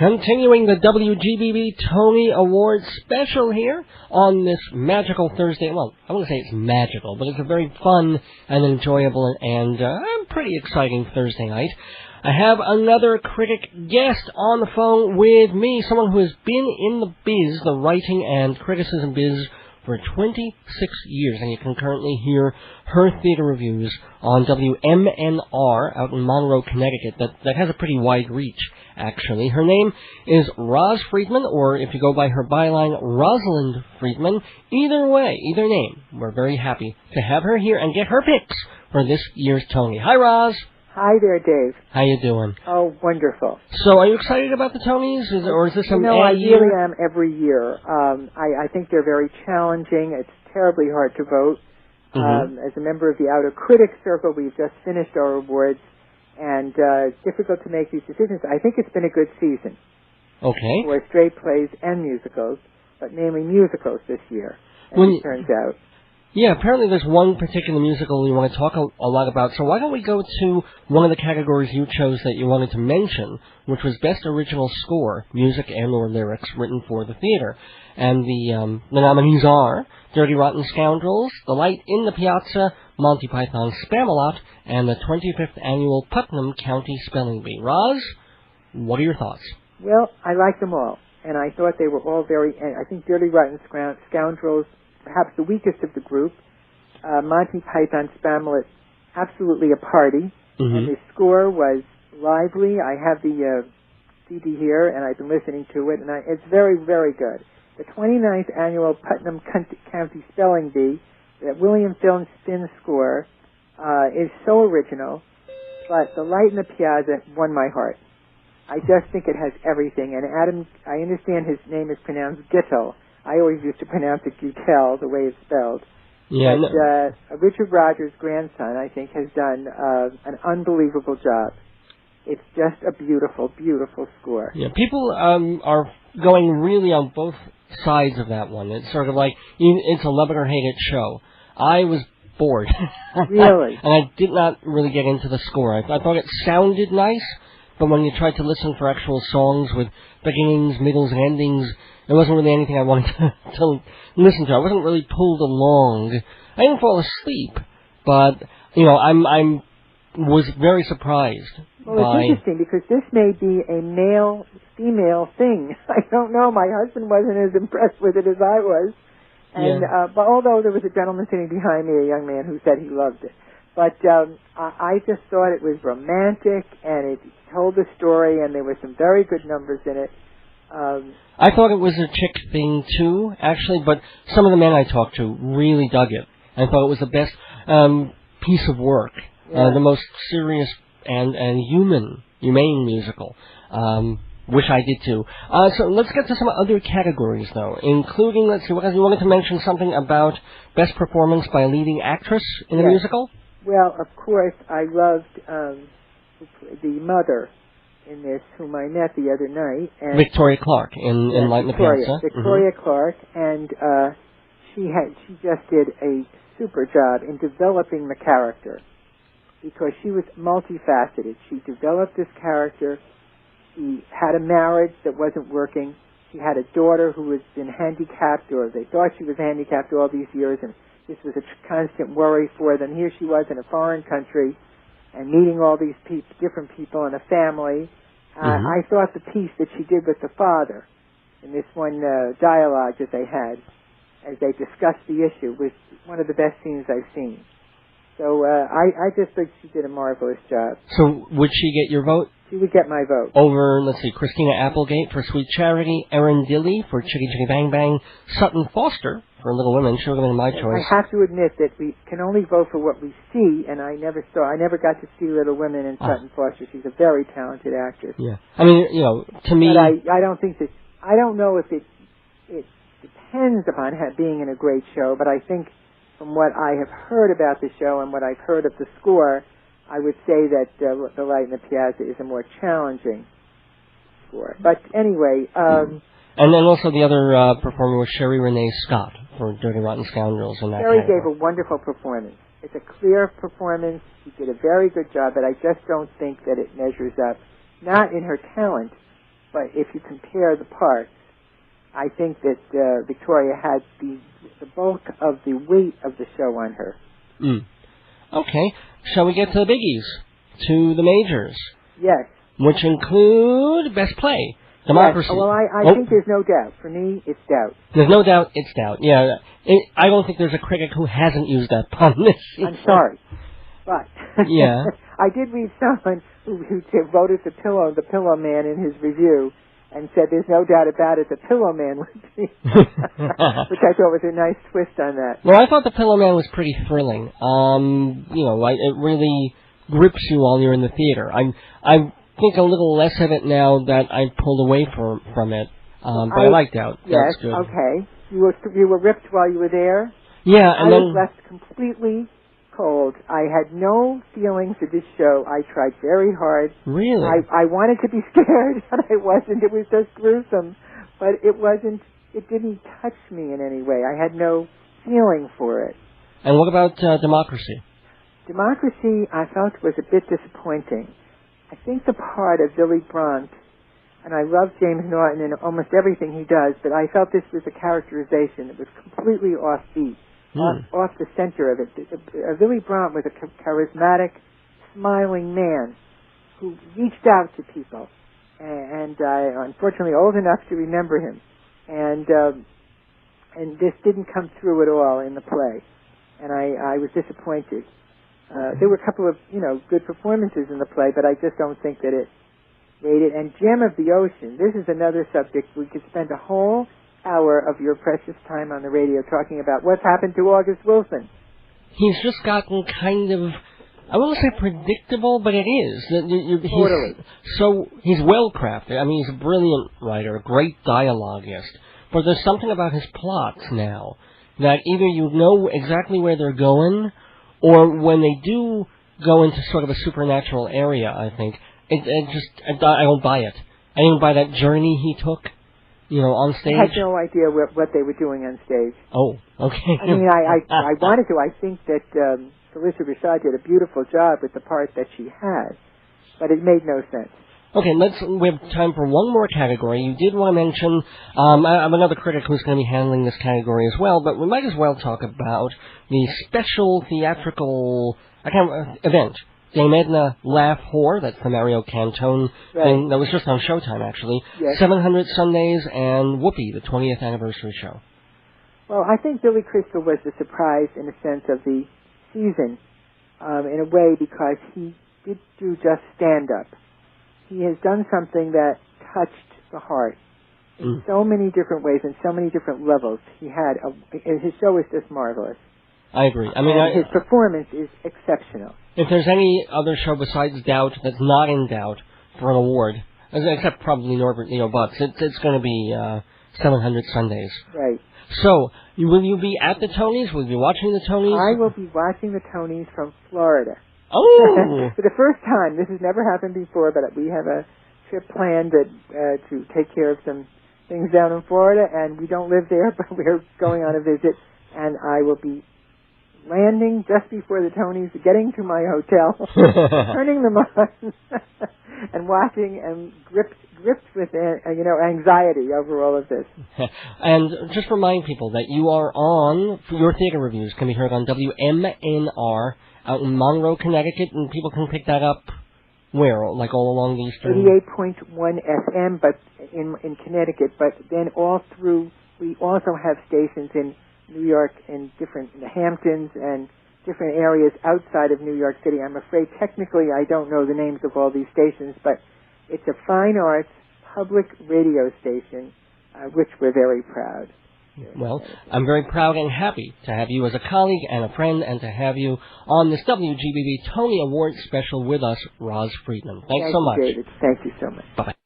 Continuing the WGBB Tony Awards special here on this magical Thursday. Well, I wouldn't say it's magical, but it's a very fun and enjoyable and pretty exciting Thursday night. I have another critic guest on the phone with me, someone who has been in the biz, the writing and criticism biz, for 26 years, and you can currently hear her theater reviews on WMNR out in Monroe, Connecticut. That has a pretty wide reach, actually. Her name is Roz Friedman, or if you go by her byline, Rosalind Friedman. Either way, either name, we're very happy to have her here and get her picks for this year's Tony. Hi, Roz. Hi there, Dave. How you doing? Oh, wonderful. So, are you excited about the Tonys, or is this I really am every year. I think they're very challenging. It's terribly hard to vote. As a member of the Outer Critics Circle, we've just finished our awards, and it's difficult to make these decisions. I think it's been a good season. Okay. For straight plays and musicals, but mainly musicals this year, as it turns out. Yeah, apparently there's one particular musical you want to talk a lot about, so why don't we go to one of the categories you chose that you wanted to mention, which was Best Original Score, Music and or Lyrics Written for the Theater. And the nominees are Dirty Rotten Scoundrels, The Light in the Piazza, Monty Python's Spamalot, and the 25th Annual Putnam County Spelling Bee. Roz, what are your thoughts? Well, I like them all, and I thought they were all I think Dirty Rotten Scoundrels, perhaps the weakest of the group. Monty Python Spamalot, absolutely a party. And the score was lively. I have the CD here, and I've been listening to it, and it's very, very good. The 29th Annual Putnam County Spelling Bee, that William Finn score, is so original, but The Light in the Piazza won my heart. I just think it has everything. And Adam, I understand his name is pronounced Gittel. I always used to pronounce it Guttel, the way it's spelled. Yeah, but Richard Rogers' grandson, I think, has done an unbelievable job. It's just a beautiful, beautiful score. Yeah, people are going really on both sides of that one. It's sort of like, it's a love it or hate it show. I was bored. Really? And I did not really get into the score. I thought it sounded nice, but when you tried to listen for actual songs with beginnings, middles, and endings, it wasn't really anything I wanted to listen to. I wasn't really pulled along. I didn't fall asleep, but, I was very surprised. Well, it's interesting because this may be a male-female thing. I don't know. My husband wasn't as impressed with it as I was. And but although there was a gentleman sitting behind me, a young man, who said he loved it. But I just thought it was romantic, and it told the story, and there were some very good numbers in it. I thought it was a chick thing, too, actually, but some of the men I talked to really dug it. I thought it was the best piece of work, the most serious and humane musical. Wish I did, too. So let's get to some other categories, though, including, let's see, you wanted to mention something about Best Performance by a Leading Actress in a Musical? Well, of course, I loved the mother in this, whom I met the other night. And Victoria Clark in Light in the Piazza. Victoria Clark, and she just did a super job in developing the character, because she was multifaceted. She developed this character. She had a marriage that wasn't working. She had a daughter who had been handicapped, or they thought she was handicapped all these years, and this was a constant worry for them. Here she was in a foreign country, and meeting all these different people in a family. I thought the piece that she did with the father in this one dialogue that they had as they discussed the issue was one of the best scenes I've seen. So I just think she did a marvelous job. So would she get your vote? She would get my vote. Over, let's see, Christina Applegate for Sweet Charity, Erin Dilly for Chitty Chitty Bang Bang, Sutton Foster for Little Women. She would have been my choice. I have to admit that we can only vote for what we see, and I never got to see Little Women and Sutton Foster. She's a very talented actress. Yeah. I mean, to me... But I don't know if it depends upon being in a great show, but I think from what I have heard about the show and what I've heard of the score, I would say that The Light in the Piazza is a more challenging score. But anyway... and then also the other performer was Sherry Renee Scott for Dirty Rotten Scoundrels in that Sherry gave a wonderful performance. It's a clear performance. She did a very good job, but I just don't think that it measures up, not in her talent, but if you compare the parts, I think that Victoria had the bulk of the weight of the show on her. Okay, shall we get to the biggies, to the majors? Yes. Which include Best Play, Democracy. Yes. Well, I think there's no doubt. For me, it's doubt. There's no doubt it's doubt. Yeah, I don't think there's a critic who hasn't used that pun this season. I'm sorry, but yeah, I did read someone who voted the Pillow Man in his review, and said there's no doubt about it, the Pillow Man would be, which I thought was a nice twist on that. Well, I thought the Pillow Man was pretty thrilling. It really grips you while you're in the theater. I think a little less of it now that I've pulled away from it, but I liked Doubt. Yes, That's good. Okay. You were ripped while you were there? Yeah, and I was left completely cold. I had no feeling for this show. I tried very hard. Really? I wanted to be scared, and I wasn't. It was just gruesome. But it didn't touch me in any way. I had no feeling for it. And what about Democracy? Democracy, I felt, was a bit disappointing. I think the part of Willy Brandt, and I love James Norton in almost everything he does, but I felt this was a characterization that was completely offbeat. Off the center of it. Willy Brandt was a charismatic, smiling man who reached out to people, and I'm unfortunately old enough to remember him. And this didn't come through at all in the play, and I was disappointed. There were a couple of good performances in the play, but I just don't think that it rated. And Gem of the Ocean. This is another subject we could spend a whole hour of your precious time on the radio talking about what's happened to August Wilson. He's just gotten kind of, I won't say predictable, but it is. Totally. So he's well crafted. I mean, he's a brilliant writer, a great dialoguist. But there's something about his plots now that either you know exactly where they're going, or when they do go into sort of a supernatural area, I think, I don't buy it. I didn't buy that journey he took. On stage? I had no idea what they were doing on stage. Oh, okay. I mean, I wanted to. I think that Felicia Rashad did a beautiful job with the part that she had, but it made no sense. Okay, we have time for one more category. You did want to mention, I'm another critic who's going to be handling this category as well, but we might as well talk about the special theatrical event. Dame Edna Laugh Whore, that's the Mario Cantone thing that was just on Showtime, actually. Yes. 700 Sundays, and Whoopi, the 20th anniversary show. Well, I think Billy Crystal was the surprise, in a sense, of the season, in a way, because he did do just stand-up. He has done something that touched the heart in so many different ways, in so many different levels. His show is just marvelous. I agree. I mean, his performance is exceptional. If there's any other show besides Doubt that's not in doubt for an award, except probably Norbert Butts, it's going to be 700 Sundays. Right. So, will you be at the Tonys? Will you be watching the Tonys? I will be watching the Tonys from Florida. Oh! For the first time. This has never happened before, but we have a trip planned to take care of some things down in Florida, and we don't live there, but we're going on a visit, and I will be landing just before the Tonys, getting to my hotel, turning them on, and watching, and gripped with anxiety over all of this. And just remind people that you are on, your theater reviews can be heard on WMNR out in Monroe, Connecticut, and people can pick that up where, like all along the eastern... 88.1 FM, but in Connecticut, but then all through, we also have stations in New York and in the Hamptons and different areas outside of New York City. I'm afraid technically I don't know the names of all these stations, but it's a fine arts public radio station, which we're very proud. Well, I'm very proud and happy to have you as a colleague and a friend, and to have you on this WGBB Tony Award special with us, Roz Friedman. Thanks so much. Thank you, David. Thank you so much. Bye-bye.